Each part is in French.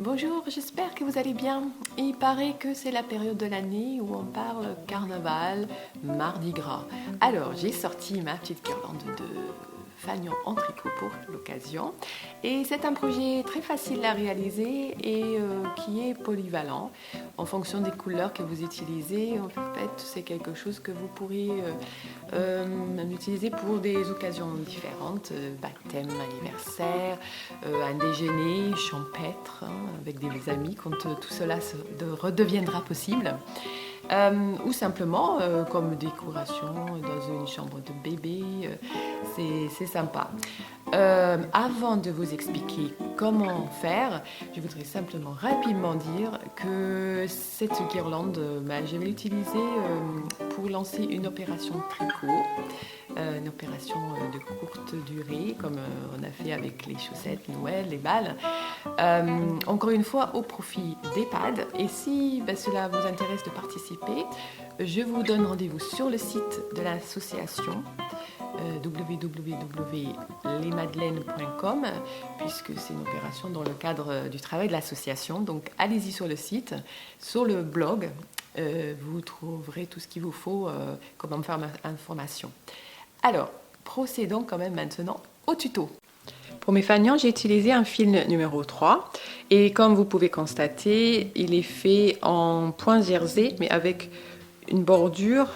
Bonjour, j'espère que vous allez bien. Il paraît que c'est la période de l'année où on parle carnaval, mardi gras. Alors, j'ai sorti ma petite guirlande de fanion en tricot pour l'occasion. Et c'est un projet très facile à réaliser et qui est polyvalent. En fonction des couleurs que vous utilisez, en fait, c'est quelque chose que vous pourrez utiliser pour des occasions différentes, baptême, anniversaire, un déjeuner champêtre avec des amis quand tout cela redeviendra possible. Ou simplement comme décoration dans une chambre de bébé, c'est sympa. Avant de vous expliquer comment faire, je voudrais simplement rapidement dire que cette guirlande, je vais l'utiliser pour lancer une opération tricot, une opération de courte durée, comme on a fait avec les chaussettes Noël, les balles. Encore une fois, au profit d'EHPAD. Et si cela vous intéresse de participer, je vous donne rendez-vous sur le site de l'association www.lesmadeleines.com, puisque c'est une opération dans le cadre du travail de l'association. Donc allez-y sur le site, sur le blog, vous trouverez tout ce qu'il vous faut comme information. Alors, procédons quand même maintenant au tuto. Pour mes fanions, j'ai utilisé un fil numéro 3 et comme vous pouvez constater, il est fait en point jersey mais avec une bordure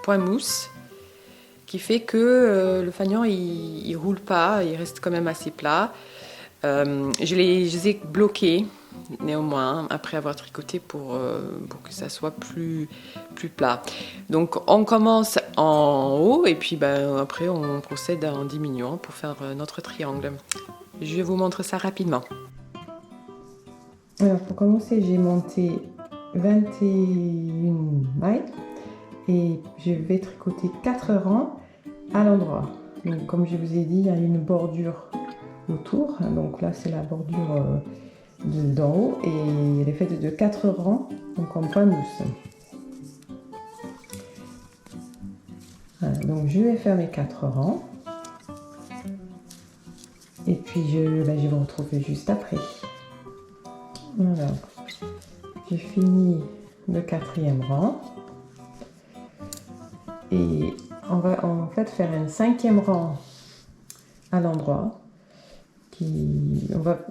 point mousse qui fait que le fanion il roule pas, il reste quand même assez plat. Je les ai bloqués néanmoins après avoir tricoté pour que ça soit plus plat. Donc on commence en haut et puis après on procède en diminuant pour faire notre triangle. Je vous montre ça rapidement. Alors pour commencer, j'ai monté 21 mailles et je vais tricoter 4 rangs à l'endroit. Donc comme je vous ai dit, il y a une bordure autour. Donc là c'est la bordure d'en haut et elle est faite de 4 rangs, donc en point mousse. Voilà, donc je vais faire mes 4 rangs et puis je vais vous retrouver juste après. Voilà, j'ai fini le 4e rang et on va en fait faire un 5e rang à l'endroit.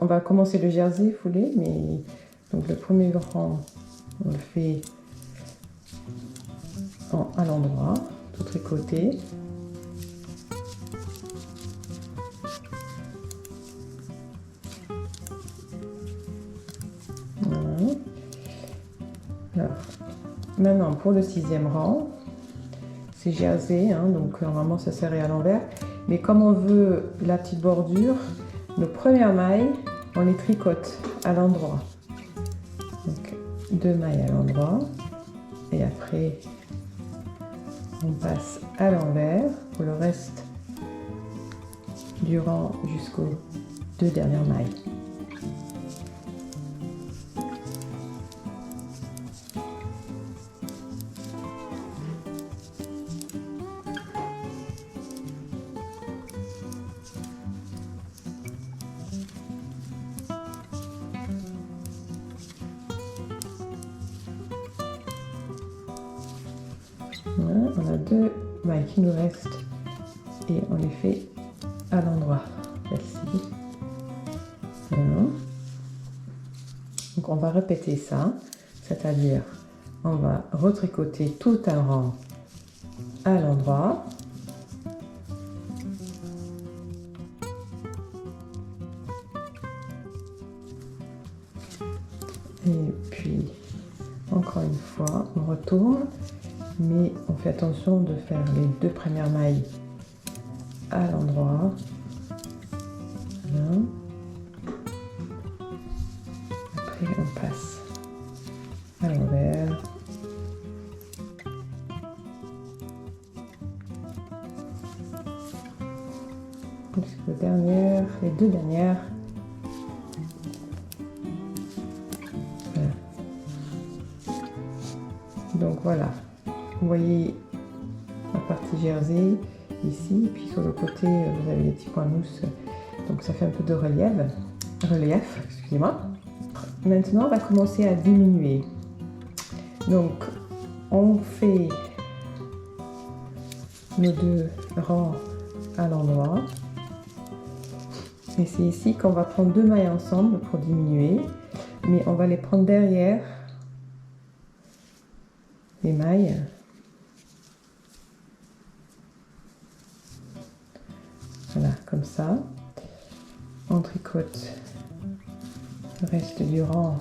On va commencer le jersey foulé, mais donc le premier rang on le fait à l'endroit, tout tricoté. Voilà. Alors, maintenant pour le 6e rang, c'est jersey, donc normalement ça serait à l'envers, mais comme on veut la petite bordure, nos premières mailles, on les tricote à l'endroit. Donc 2 mailles à l'endroit et après on passe à l'envers pour le reste du rang jusqu'aux 2 dernières mailles. Voilà, on a 2 mailles qui nous restent et on les fait à l'endroit. Celle-ci. Voilà. Donc on va répéter ça, c'est-à-dire on va retricoter tout un rang à l'endroit. Et puis encore une fois, on retourne. Mais on fait attention de faire les 2 premières mailles à l'endroit. Voilà. Après on passe à l'envers. Les 2 dernières. Voilà. Donc voilà. Vous voyez la partie jersey ici, puis sur le côté vous avez les petits points mousse, donc ça fait un peu de relief. relief, excusez-moi. Maintenant, on va commencer à diminuer. Donc, on fait nos 2 rangs à l'endroit. Et c'est ici qu'on va prendre 2 mailles ensemble pour diminuer. Mais on va les prendre derrière les mailles. Voilà, comme ça. On tricote le reste du rang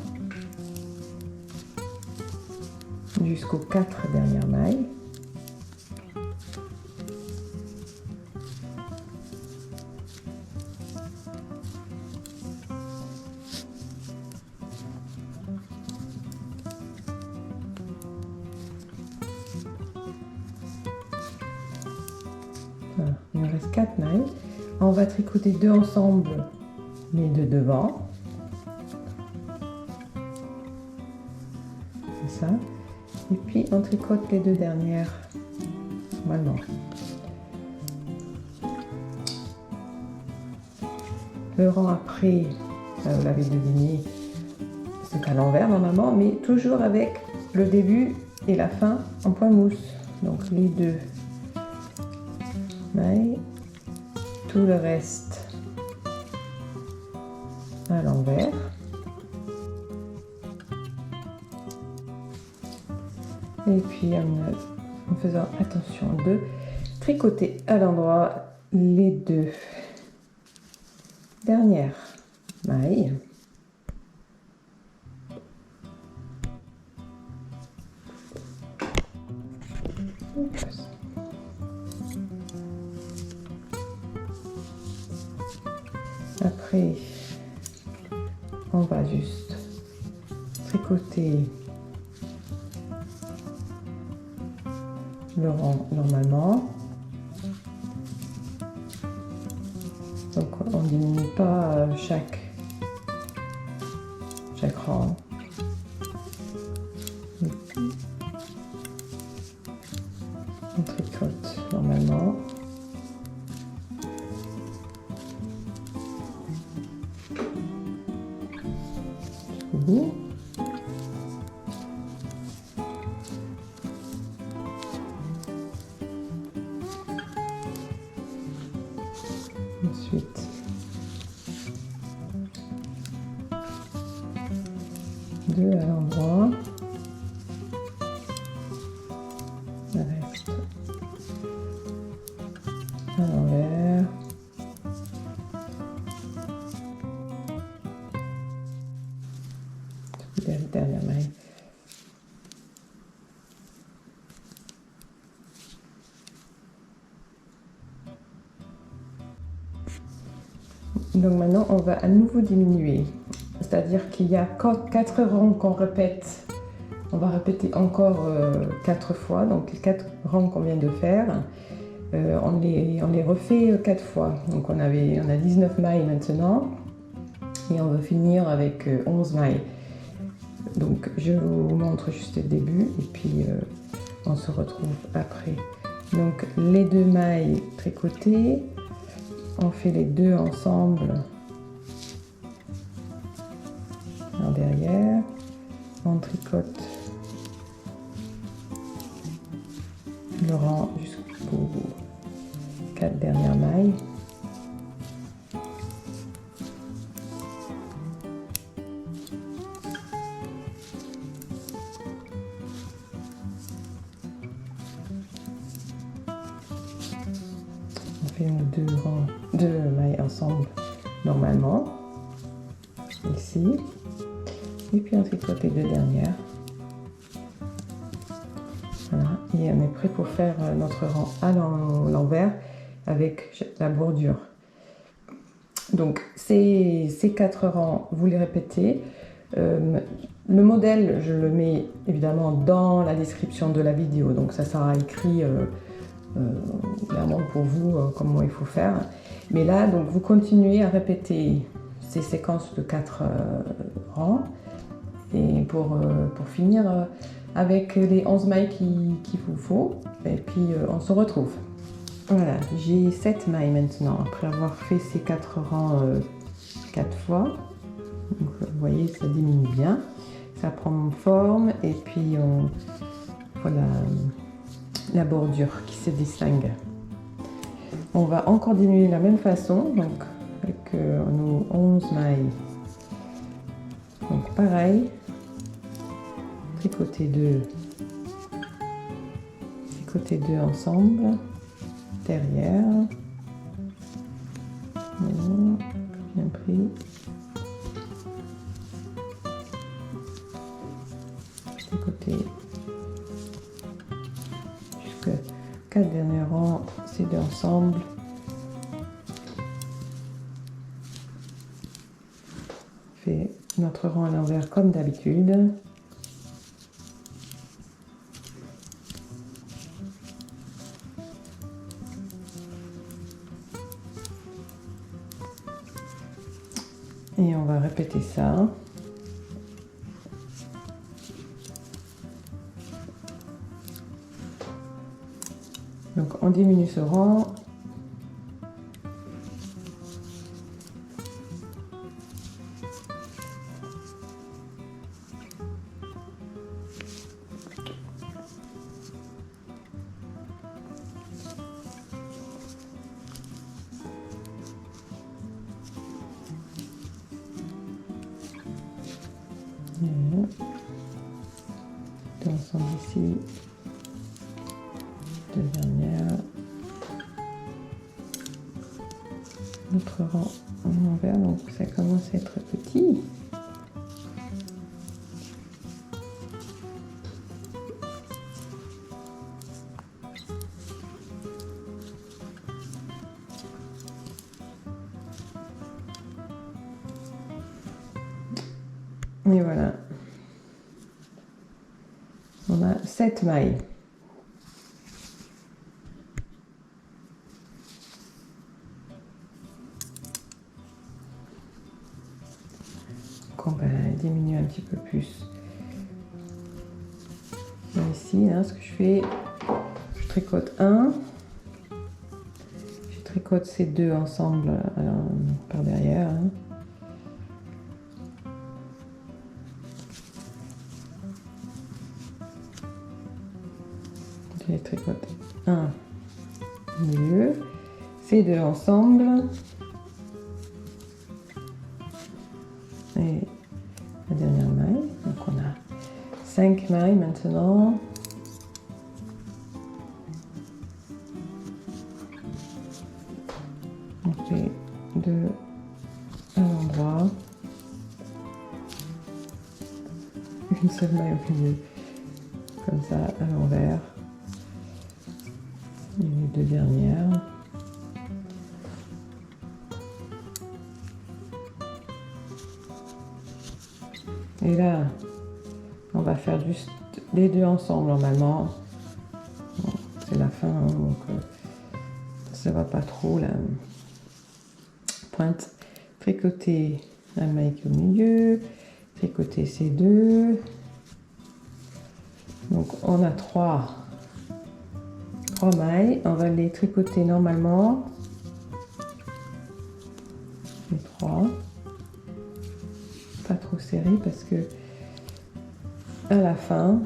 jusqu'aux 4 dernières mailles. Voilà, il nous reste 4 mailles. On va tricoter 2 ensemble, mais de devant. Comme ça. Et puis on tricote les 2 dernières normalement. Le rang après, vous l'avez deviné, c'est à l'envers normalement, mais toujours avec le début et la fin en point mousse. Donc les 2 mailles, tout le reste à l'envers. Et puis en faisant attention de tricoter à l'endroit les 2 dernières mailles. Après, on va juste tricoter le rang normalement. Donc on ne diminue pas chaque rang. On tricote normalement. Jusqu'au bout. Ensuite, deux à l'endroit, le reste à l'envers. La dernière maille. Donc maintenant, on va à nouveau diminuer. C'est-à-dire qu'il y a 4 rangs qu'on répète. On va répéter encore 4 fois. Donc les 4 rangs qu'on vient de faire, on les refait 4 fois. Donc on a 19 mailles maintenant. Et on va finir avec 11 mailles. Donc je vous montre juste le début et puis on se retrouve après. Donc les 2 mailles tricotées. On fait les 2 ensemble en derrière, on tricote le rang jusqu'aux 4 dernières mailles. On fait nos 2 mailles ensemble normalement, ici, et puis on tricote les 2 dernières. Voilà, et on est prêt pour faire notre rang à l'envers avec la bordure. Donc ces 4 rangs, vous les répétez. Le modèle, je le mets évidemment dans la description de la vidéo, donc ça sera écrit clairement pour vous comment il faut faire. Mais là, donc vous continuez à répéter ces séquences de 4 rangs et pour finir avec les 11 mailles qu'il vous faut. Et puis on se retrouve. Voilà, j'ai 7 mailles maintenant après avoir fait ces 4 rangs 4 fois. Donc, vous voyez, ça diminue bien. Ça prend forme et puis on voit la bordure qui se distingue. On va encore diminuer de la même façon, donc avec nos 11 mailles. Donc pareil, tricoter 2, tricoter 2 ensemble, derrière, bien pris, tricoter jusqu'à 4 derniers rangs, ces 2 ensemble. Fait notre rang à l'envers comme d'habitude. Et on va répéter ça. Donc on diminue ce rang. Deux ensemble ici, 2 dernières, notre rang en envers, donc ça commence à être petit. Et voilà. On a 7 mailles. Donc on va diminuer un petit peu plus. Ici, hein, ce que je fais, je tricote un. Je tricote ces 2 ensemble par derrière. Hein. Je les tricote un au milieu, ces 2 ensemble et la dernière maille. Donc on a 5 mailles maintenant. On fait 2 à l'endroit, une seule maille au milieu, comme ça à l'envers. Et les 2 dernières. Et là, on va faire juste les 2 ensemble normalement. Bon, c'est la fin, hein, donc ça va pas trop la pointe. Tricoter la maille qui est au milieu, tricoter ces 2. Donc on a 3 mailles, on va les tricoter normalement. Les 3. Pas trop serré parce que à la fin,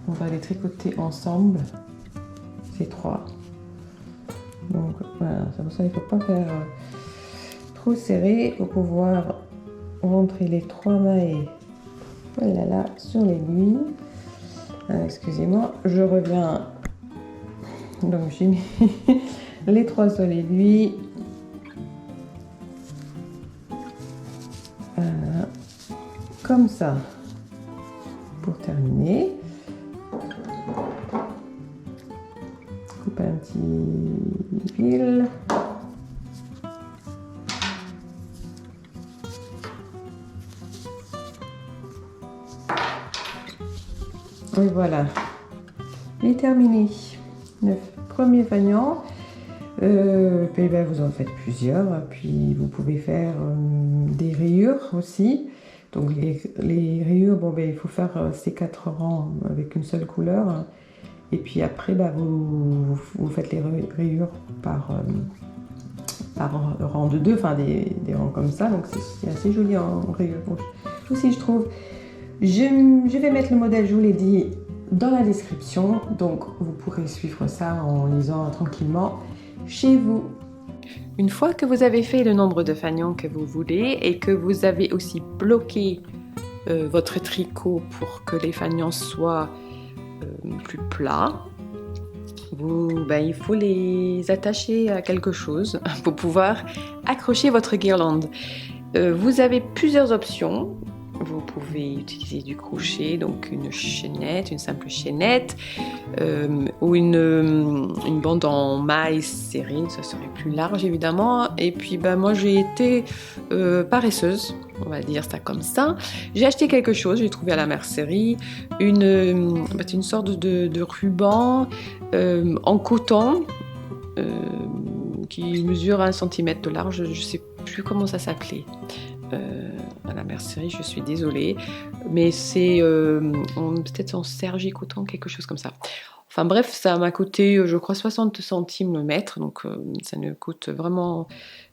on va les tricoter ensemble, ces 3. Donc voilà, c'est pour ça qu'il ne faut pas faire trop serré pour pouvoir rentrer les 3 mailles voilà, là, sur l'aiguille. Excusez-moi, je reviens. Donc j'ai mis les 3 sur l'aiguille. Voilà. Comme ça. Pour terminer. Coupe un petit fil. Et voilà, il est terminé. Le premier fanion. Puis ben, vous en faites plusieurs. Puis vous pouvez faire des rayures aussi. Donc les rayures, bon, ben, il faut faire ces 4 rangs avec une seule couleur. Et puis après, ben, vous faites les rayures par par rang de 2, enfin des rangs comme ça, donc c'est assez joli en rayures rouges aussi, je trouve. Je vais mettre le modèle, je vous l'ai dit, dans la description, donc vous pourrez suivre ça en lisant tranquillement chez vous. Une fois que vous avez fait le nombre de fanions que vous voulez et que vous avez aussi bloqué votre tricot pour que les fanions soient plus plats, il faut les attacher à quelque chose pour pouvoir accrocher votre guirlande. Vous avez plusieurs options. Vous pouvez utiliser du crochet, donc une chaînette, une simple chaînette, ou une bande en maille serrée, ça serait plus large évidemment. Et puis moi j'ai été paresseuse, on va dire ça comme ça. J'ai acheté quelque chose, j'ai trouvé à la mercerie une sorte de ruban en coton qui mesure 1 cm de large, je ne sais plus comment ça s'appelait. À la mercerie, je suis désolée, mais c'est peut-être en serge coton, quelque chose comme ça. Enfin bref, ça m'a coûté, je crois, 60 centimes le mètre, donc ça ne coûte vraiment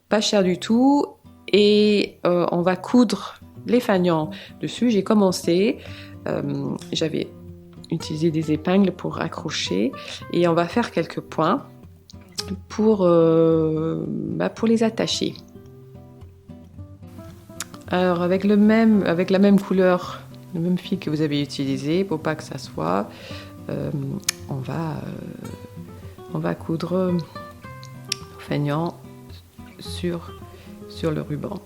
pas cher du tout. Et on va coudre les fanions dessus. J'ai commencé, j'avais utilisé des épingles pour accrocher, et on va faire quelques points pour les attacher. Alors avec la même couleur, le même fil que vous avez utilisé, pour pas que ça soit, on va coudre nos fanions sur le ruban.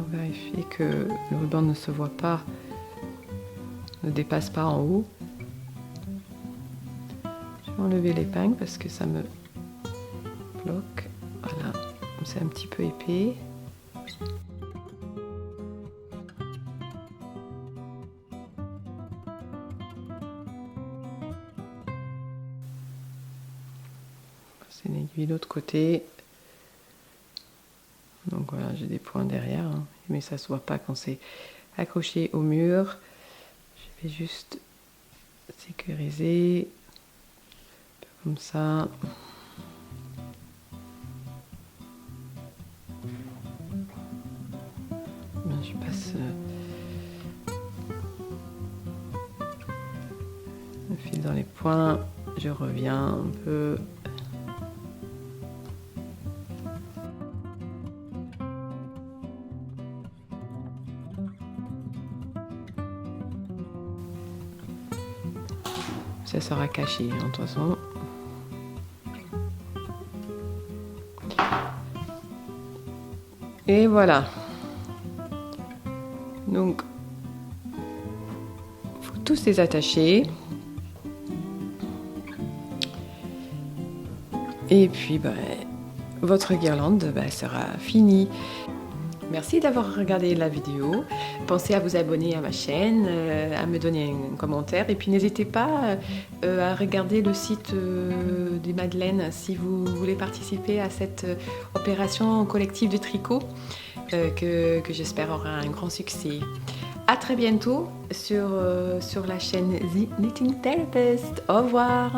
Vérifier que le ruban ne se voit pas, ne dépasse pas en haut. Je vais enlever l'épingle parce que ça me bloque. Voilà, c'est un petit peu épais. C'est l'aiguille de l'autre côté. Donc voilà, j'ai des points derrière, hein, mais ça se voit pas quand c'est accroché au mur. Je vais juste sécuriser, comme ça. Je passe le fil dans les points, je reviens un peu. Ça sera caché, hein, de toute façon. Et voilà. Donc, il faut tous les attacher. Et puis, votre guirlande sera finie. Merci d'avoir regardé la vidéo. Pensez à vous abonner à ma chaîne, à me donner un commentaire. Et puis n'hésitez pas à regarder le site des Madeleines si vous voulez participer à cette opération collective de tricot que j'espère aura un grand succès. À très bientôt sur la chaîne The Knitting Therapist. Au revoir.